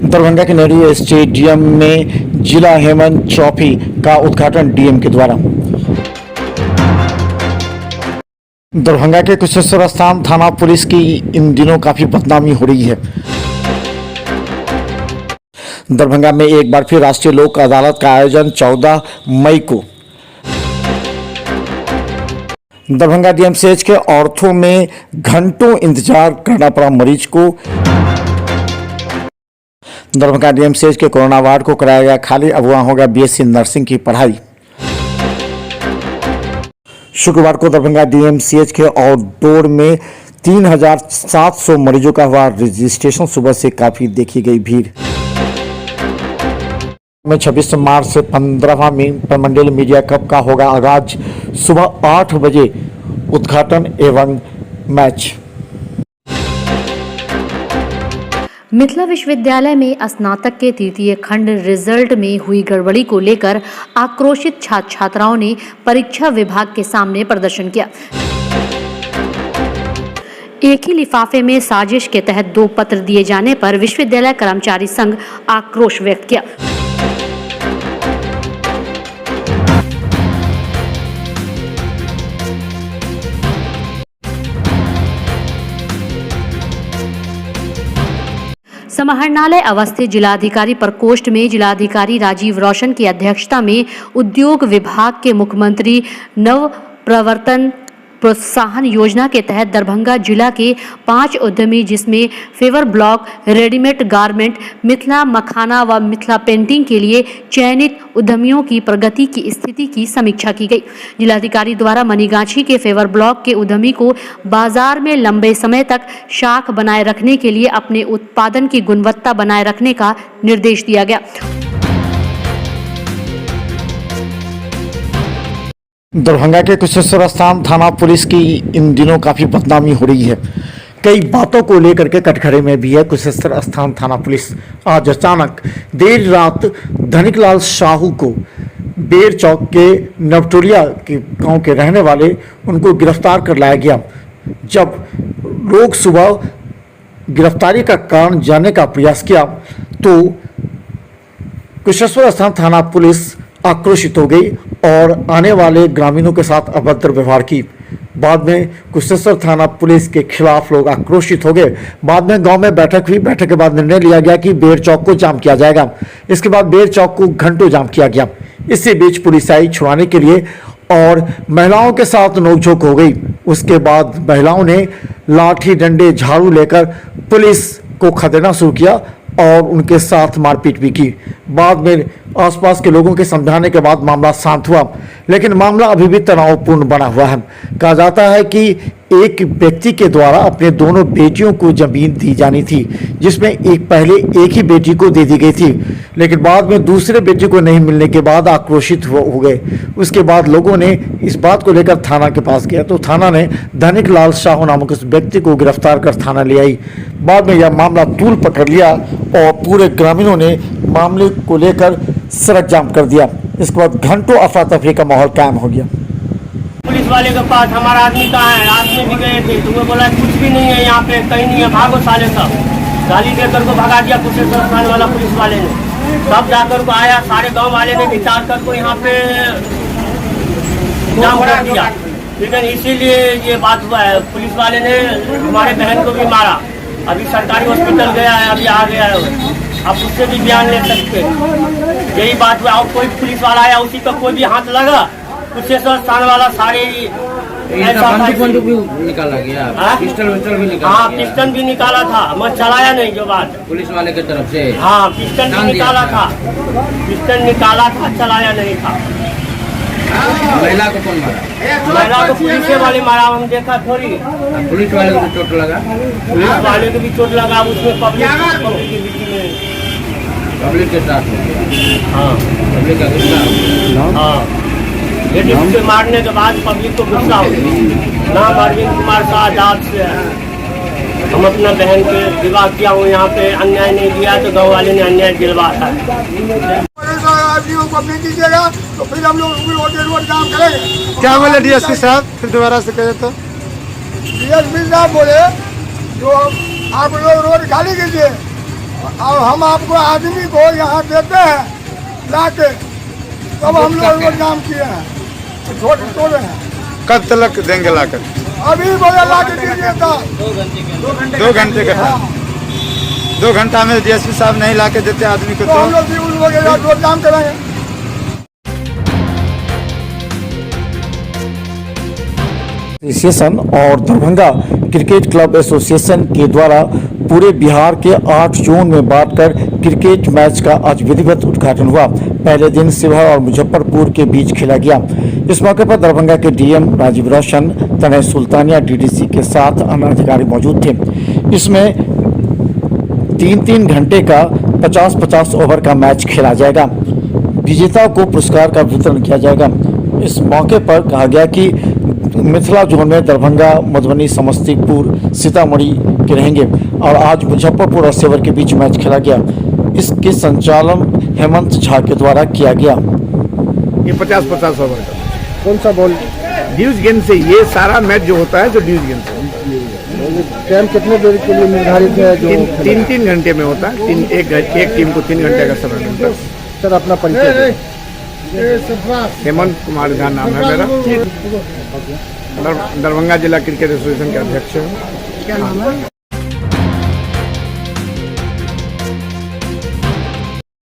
दरभंगा के नेहरू स्टेडियम में जिला हेमंत ट्रॉफी का उद्घाटन डीएम के द्वारा। दरभंगा के कुशेश्वर स्थान थाना पुलिस की इन दिनों काफी बदनामी हो रही है। दरभंगा में एक बार फिर राष्ट्रीय लोक अदालत का आयोजन 14 मई को दरभंगा डीएमसीएच के ऑर्थो में घंटों इंतजार करना पड़ा मरीज को। दरभंगा डीएमसीएच के कोरोना वार्ड को कराया गया खाली, अब वहां होगा बीएससी नर्सिंग की पढ़ाई। शुक्रवार को दरभंगा डीएमसीएच के आउटडोर में 3700 मरीजों का हुआ रजिस्ट्रेशन। सुबह से काफी देखी गई भीड़ में 26 मार्च से 15वां मंडल मीडिया कप का होगा आगाज। सुबह 8 बजे उद्घाटन एवं मैच। मिथिला विश्वविद्यालय में स्नातक के तृतीय खंड रिजल्ट में हुई गड़बड़ी को लेकर आक्रोशित छात्र छात्राओं ने परीक्षा विभाग के सामने प्रदर्शन किया। एक ही लिफाफे में साजिश के तहत 2 पत्र दिए जाने पर विश्वविद्यालय कर्मचारी संघ आक्रोश व्यक्त किया। समाहरणालय अवस्थित जिलाधिकारी प्रकोष्ठ में जिलाधिकारी राजीव रोशन की अध्यक्षता में उद्योग विभाग के मुख्यमंत्री नव प्रवर्तन प्रोत्साहन योजना के तहत दरभंगा जिला के 5 उद्यमी जिसमें paver block, readymade garment, Mithila makhana व मिथिला पेंटिंग के लिए चयनित उद्यमियों की प्रगति की स्थिति की समीक्षा की गई। जिलाधिकारी द्वारा मनीगाछी के फेवर ब्लॉक के उद्यमी को बाजार में लंबे समय तक शाख बनाए रखने के लिए अपने उत्पादन की गुणवत्ता बनाए रखने का निर्देश दिया गया। दरभंगा के कुशेश्वर स्थान थाना पुलिस की इन दिनों काफी बदनामी हो रही है। कई बातों को लेकर के कटघरे में भी है कुशेश्वर स्थान थाना पुलिस। आज अचानक देर रात धनिकलाल साहू को बेर चौक के नवटोलिया के गांव के रहने वाले उनको गिरफ्तार कर लाया गया। जब लोग सुबह गिरफ्तारी का कारण जानने का प्रयास किया तो कुशेश्वर स्थान थाना पुलिस आक्रोशित हो गई और आने वाले ग्रामीणों के साथ अभद्र व्यवहार की। बाद में कुशेश्वर थाना पुलिस के खिलाफ लोग आक्रोशित हो गए। बाद में गांव में बैठक हुई। बैठक के बाद निर्णय लिया गया कि बेर चौक को जाम किया जाएगा। इसके बाद बेर चौक को घंटों जाम किया गया। इसी बीच पुलिस आई छुड़ाने के लिए और महिलाओं के साथ नोकझोंक हो गई। उसके बाद महिलाओं ने लाठी, डंडे, झाड़ू लेकर पुलिस को खदेड़ना शुरू किया और उनके साथ मारपीट भी की। बाद में आसपास के लोगों के समझाने के बाद मामला शांत हुआ, लेकिन मामला अभी भी तनावपूर्ण बना हुआ है। कहा जाता है कि एक व्यक्ति के द्वारा अपने दोनों बेटियों को जमीन दी जानी थी, जिसमें पहले एक ही बेटी को दे दी गई थी, लेकिन बाद में दूसरे बेटी को नहीं मिलने के बाद आक्रोशित हो गए। उसके बाद लोगों ने इस बात को लेकर थाना के पास गया तो थाना ने धनिकलाल साहू नामक उस व्यक्ति को गिरफ्तार कर थाना ले आई। बाद में यह मामला तूल पकड़ लिया और पूरे ग्रामीणों ने मामले को लेकर सड़क जाम कर दिया। इसके बाद घंटों अफरा तफरी का माहौल कायम हो गया। पुलिस वाले के पास हमारा आदमी कहाँ है, आदमी भी गए थे तो वो बोला कुछ भी नहीं है यहाँ पे, कहीं नहीं है, भागो साले सब। गाली देकर को भगा दिया कुशेश्वर स्थान वाला पुलिस वाले ने। तब जाकर को आया, सारे गांव वाले ने विचार कर को यहाँ पे जाम कर दिया। लेकिन इसीलिए ये बात हुआ है, पुलिस वाले ने हमारे बहन को भी मारा। अभी सरकारी हॉस्पिटल गया है, अभी आ गया है, आप उससे भी बयान ले सकते। यही बात हुआ। और कोई पुलिस वाला आया, उसी का कोई भी हाथ लगा, कुशेश्वर स्थान वाला सारे बंदूक भी निकाला गया, पिस्टल भी निकाला। हाँ, पिस्टल भी निकाला था, मैं चलाया नहीं जो बात पुलिस वाले की तरफ से। हाँ, पिस्टल भी निकाला था, पिस्टल निकाला था, चलाया नहीं था। महिला को कौन मारा? महिला को पुलिस वाले मारा, हम देखा थोड़ी। पुलिस वाले को भी चोट लगा? पुलिस वाले को भी चोट लगा, उसमें पब्लिक के साथ। हाँ, पब्लिक का गुस्सा। हाँ, लेकिन उसके मारने के बाद पब्लिक को गुस्सा हो गया। नाम अरविंद कुमार शाह जाट से है। हम अपना बहन के विवाह किया हूँ, यहाँ पे अन्याय नहीं दिया तो गाँव वाले ने अन्याय दिलवाता है। दीजिएगा तो फिर हम लोग रोड काम करेंगे। क्या बोले डीएसपी साहब? फिर दोबारा से कहे तो डीएसपी साहब बोले जो आप लोग रोड खाली कीजिए और हम आपको आदमी को यहाँ देते हैं लाके, तब हम लोग वो काम किए हैं, छोड़े हैं। कब तक देंगे लाकर? अभी बोले लाके दीजिए था 2 घंटे का था। 2 घंटा में डीएसपी साहब नहीं लाके देते आदमी को तो हम लोग भी उन लोग रोड जाम करेंगे। एसोसिएशन और दरभंगा क्रिकेट क्लब एसोसिएशन के द्वारा पूरे बिहार के 8 जोन में बांटकर क्रिकेट मैच का आज विधिवत उद्घाटन हुआ। पहले दिन शिवहर और मुजफ्फरपुर के बीच खेला गया। इस मौके पर दरभंगा के डीएम राजीव रोशन, तनय सुल्तानिया डीडीसी के साथ अन्य अधिकारी मौजूद थे। इसमें 3-3 घंटे का 50-50 ओवर का मैच खेला जाएगा। विजेताओं को पुरस्कार का वितरण किया जाएगा। इस मौके पर कहा गया कि मिथिला जोन में दरभंगा, मधुबनी, समस्तीपुर, सीतामढ़ी के रहेंगे और आज मुजफ्फरपुर और शिवहर के बीच मैच खेला गया। इसके संचालन हेमंत झा के द्वारा किया गया। ये 50-50 ओवर का कौन सा बॉल? ड्यूज गेंद से ये सारा मैच जो होता है जो ड्यूज गेंद से टाइम कितने देर के लिए निर्धारित है? जो 3-3 घंटे में होता है। एक टीम को 3 घंटे का समय मिलता है। सर अपना परिचय। हेमंत कुमार झा नाम है मेरा। दरभंगा जिला क्रिकेट एसोसिएशन के अध्यक्ष हूँ। क्या नाम है?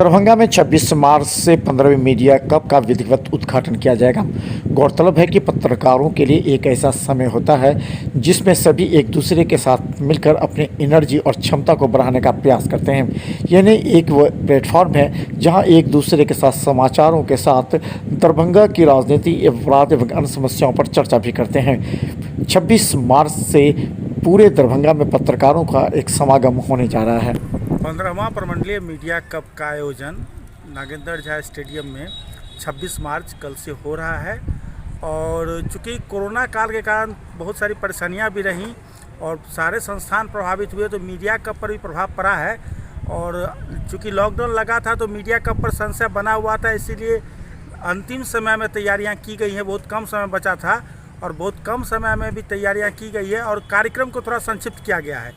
दरभंगा में 26 मार्च से 15वीं मीडिया कप का विधिवत उद्घाटन किया जाएगा। गौरतलब है कि पत्रकारों के लिए एक ऐसा समय होता है जिसमें सभी एक दूसरे के साथ मिलकर अपनी एनर्जी और क्षमता को बढ़ाने का प्रयास करते हैं। यानी एक वो प्लेटफॉर्म है जहां एक दूसरे के साथ समाचारों के साथ दरभंगा की राजनीति, अपराध एवं अन्य समस्याओं पर चर्चा भी करते हैं। 26 मार्च से पूरे दरभंगा में पत्रकारों का एक समागम होने जा रहा है। 15वां प्रमंडलीय मीडिया कप का आयोजन नागेंद्र झा स्टेडियम में 26 मार्च कल से हो रहा है। और चूँकि कोरोना काल के कारण बहुत सारी परेशानियां भी रहीं और सारे संस्थान प्रभावित हुए, तो मीडिया कप पर भी प्रभाव पड़ा है। और चूँकि लॉकडाउन लगा था तो मीडिया कप पर संशय बना हुआ था, इसीलिए अंतिम समय में तैयारियां की गई हैं। बहुत कम समय बचा था और बहुत कम समय में भी तैयारियां की गई है और कार्यक्रम को थोड़ा संक्षिप्त किया गया है।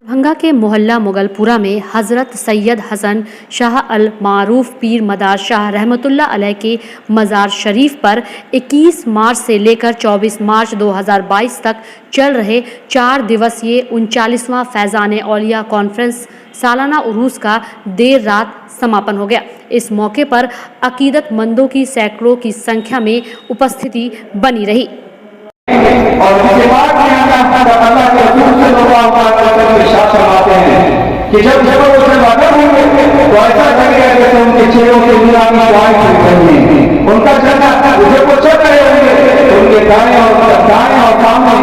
दरभंगा के मोहल्ला मुगलपुरा में हज़रत सैयद हसन शाह अल मारूफ पीर मदार शाह रहमतुल्लाह अलैह के मज़ार शरीफ पर 21 मार्च से लेकर 24 मार्च 2022 तक चल रहे 4 दिवसीय 39वां फैज़ान औलिया कॉन्फ्रेंस सालाना उरूस का देर रात समापन हो गया। इस मौके पर अकीदतमंदों की सैकड़ों की संख्या में उपस्थिति बनी रही। और उसके बाद अल्लाह के रसूल से लोग फरमाते हैं कि जब उससे वादा होंगे तो ऐसा लगेगा जैसे उनके चेहरों के नुरानी दुआएं छूट रही हैं। उनका चेहरा जब वो चल रहे होंगे तो उनके दाएं और सामने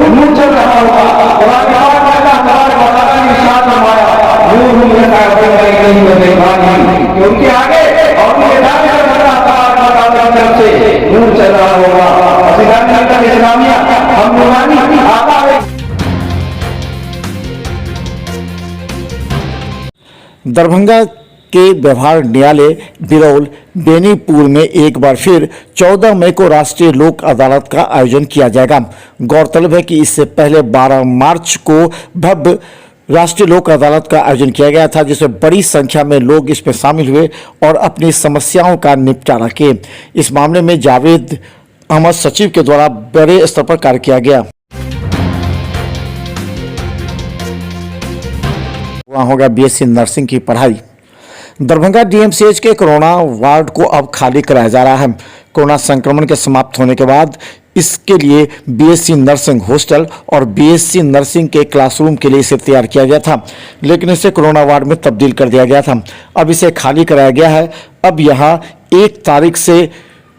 नूर चल रहा होगा। उनके आगे और उनके दाएं तरफ से नूर चल रहा होगा। दरभंगा के व्यवहार न्यायालय बिरौल बेनीपुर में एक बार फिर 14 मई को राष्ट्रीय लोक अदालत का आयोजन किया जाएगा। गौरतलब है कि इससे पहले 12 मार्च को भव्य राष्ट्रीय लोक अदालत का आयोजन किया गया था, जिसमें बड़ी संख्या में लोग इसमें शामिल हुए और अपनी समस्याओं का निपटारा किए। इस मामले में जावेद अहमद सचिव के द्वारा बड़े स्तर पर कार्य किया गया। वहाँ होगा बीएससी नर्सिंग की पढ़ाई। दरभंगा डीएमसीएच के कोरोना वार्ड को अब खाली कराया जा रहा है। कोरोना संक्रमण के समाप्त होने के बाद इसके लिए बीएससी नर्सिंग हॉस्टल और बीएससी नर्सिंग के क्लासरूम के लिए इसे तैयार किया गया था, लेकिन इसे कोरोना वार्ड में तब्दील कर दिया गया था। अब इसे खाली कराया गया है। अब यहाँ 1 तारीख से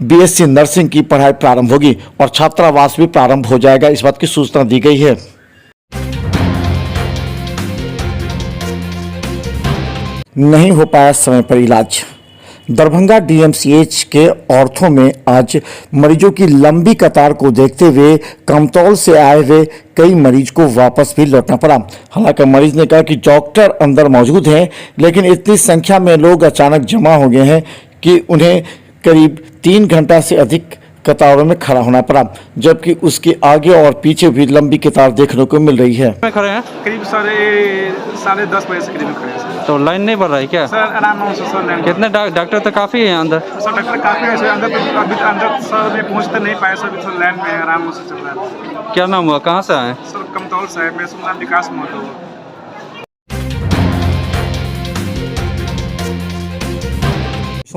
बीएससी नर्सिंग की पढ़ाई प्रारंभ होगी और छात्रावास भी प्रारंभ हो जाएगा। इस बात की सूचना दी गई है। नहीं हो पाया समय पर इलाज। दरभंगा डीएमसीएच के ऑर्थो में आज मरीजों की लंबी कतार को देखते हुए कमतौल से आए हुए कई मरीज को वापस भी लौटना पड़ा। हालांकि मरीज ने कहा कि डॉक्टर अंदर मौजूद हैं, लेकिन इतनी संख्या में लोग अचानक जमा हो गए हैं कि उन्हें करीब 3 घंटा से अधिक कतारों में खड़ा होना पड़ा, जबकि उसके आगे और पीछे भी लंबी कतार देखने को मिल रही है। खड़े हैं करीब साढ़े 10 बजे से करीब खड़े हैं सर। तो लाइन नहीं बढ़ रहा है क्या सर आराम से सर लाइन कितने डॉक्टर तो काफ़ी है अंदर सर डॉक्टर काफ़ी है सर अंदर, तो अभी अंदर सर में पहुँचते नहीं पाए सर, सर लाइन में आराम से चल रहा है। क्या नाम हुआ, कहाँ से आए? सर कमतौल से है, मेरा नाम विकास महतो।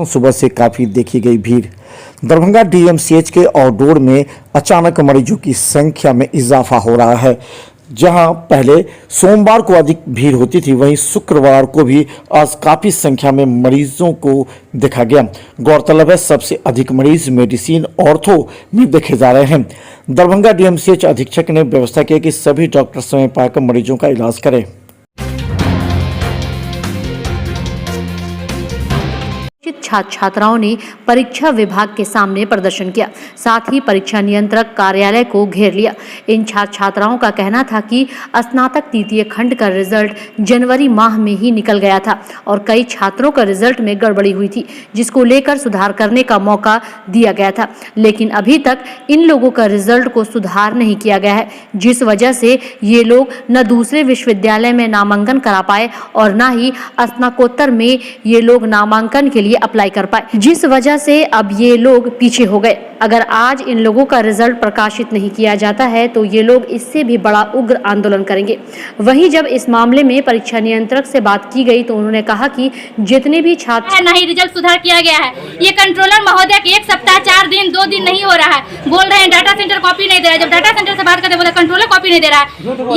सुबह से काफी देखी गई भीड़। दरभंगा डीएमसीएच के आउटडोर में अचानक मरीजों की संख्या में इजाफा हो रहा है। जहां पहले सोमवार को अधिक भीड़ होती थी, वहीं शुक्रवार को भी आज काफी संख्या में मरीजों को देखा गया। गौरतलब है सबसे अधिक मरीज मेडिसिन ऑर्थो में देखे जा रहे हैं। दरभंगा डीएमसीएच अधीक्षक ने व्यवस्था की कि सभी डॉक्टर समय पाकर मरीजों का इलाज करें। छात्र छात्राओं ने परीक्षा विभाग के सामने प्रदर्शन किया, साथ ही परीक्षा नियंत्रक कार्यालय को घेर लिया। इन छात्र छात्राओं का कहना था कि स्नातक तृतीय खंड का रिजल्ट जनवरी माह में ही निकल गया था और कई छात्रों का रिजल्ट में गड़बड़ी हुई थी, जिसको लेकर सुधार करने का मौका दिया गया था, लेकिन अभी तक इन लोगों का रिजल्ट को सुधार नहीं किया गया है, जिस वजह से ये लोग न दूसरे विश्वविद्यालय में नामांकन करा पाए और न ही स्नातकोत्तर में ये लोग नामांकन के लिए अप्लाई कर पाए, जिस वजह से अब ये लोग पीछे हो गए। अगर आज इन लोगों का रिजल्ट प्रकाशित नहीं किया जाता है तो ये लोग इससे भी बड़ा उग्र आंदोलन करेंगे। वहीं जब इस मामले में परीक्षा नियंत्रक से बात की गई तो उन्होंने कहा कि जितने भी छात्र नहीं रिजल्ट सुधार किया गया है, ये कंट्रोलर महोदय के 1 सप्ताह 4 दिन 2 दिन नहीं हो रहा है, बोल रहे हैं डाटा सेंटर कॉपी नहीं दे रहा है। जब डाटा सेंटर से बात करते बोले कंट्रोलर कॉपी नहीं दे रहा है।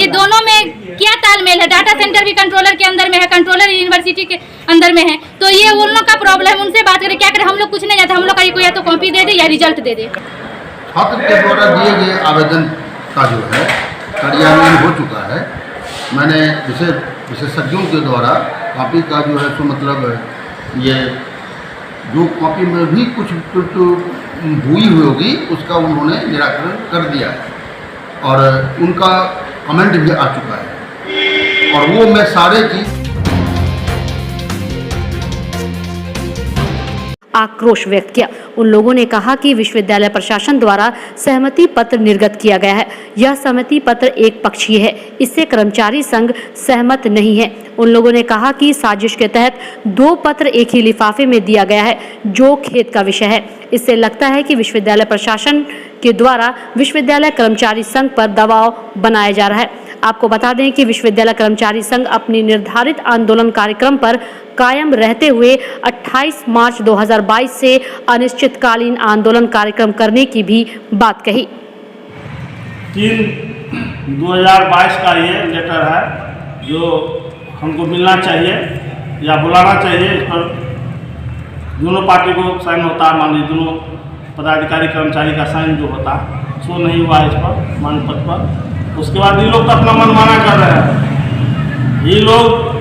ये दोनों में क्या तालमेल है? डाटा सेंटर भी कंट्रोलर के अंदर में है, कंट्रोलर यूनिवर्सिटी के अंदर में है, तो ये उन लोग का प्रॉब्लम, उनसे बात करें। क्या करें, हम लोग कुछ नहीं जाते, हम लोग का या तो कॉपी दे दे या रिजल्ट दे दे। छात्र के द्वारा दिए गए आवेदन का जो है कार्यान्वयन हो चुका है। मैंने विशेषज्ञों के द्वारा कॉपी का जो है तो मतलब ये जो कॉपी में भी कुछ हुई होगी उसका उन्होंने निराकरण कर दिया है और उनका कमेंट भी आ चुका है और वो मैं सारे चीज़ आक्रोश व्यक्त किया। उन लोगों ने कहा कि विश्वविद्यालय प्रशासन द्वारा सहमति पत्र निर्गत किया गया है। यह सहमति पत्र एक पक्षीय है, इससे कर्मचारी संघ सहमत नहीं है। उन लोगों ने कहा कि साजिश के तहत 2 पत्र एक ही लिफाफे में दिया गया है, जो खेद का विषय है। इससे लगता है कि विश्वविद्यालय प्रशासन के द्वारा विश्वविद्यालय कर्मचारी संघ पर दबाव बनाया जा रहा है। आपको बता दें कि विश्वविद्यालय कर्मचारी संघ अपनी निर्धारित आंदोलन कार्यक्रम पर कायम रहते हुए 28 मार्च 2022 से अनिश्चितकालीन आंदोलन कार्यक्रम करने की भी बात कही। 3/2022 का ये लेटर है जो हमको मिलना चाहिए या बुलाना चाहिए। इस पर दोनों पार्टी को साइन होता, मान लीजिए दोनों पदाधिकारी कर्मचारी का साइन जो होता सो नहीं हुआ इस पर मांग पत्र पर। उसके बाद ये लोग तो अपना मनमाना कर रहे हैं। ये लोग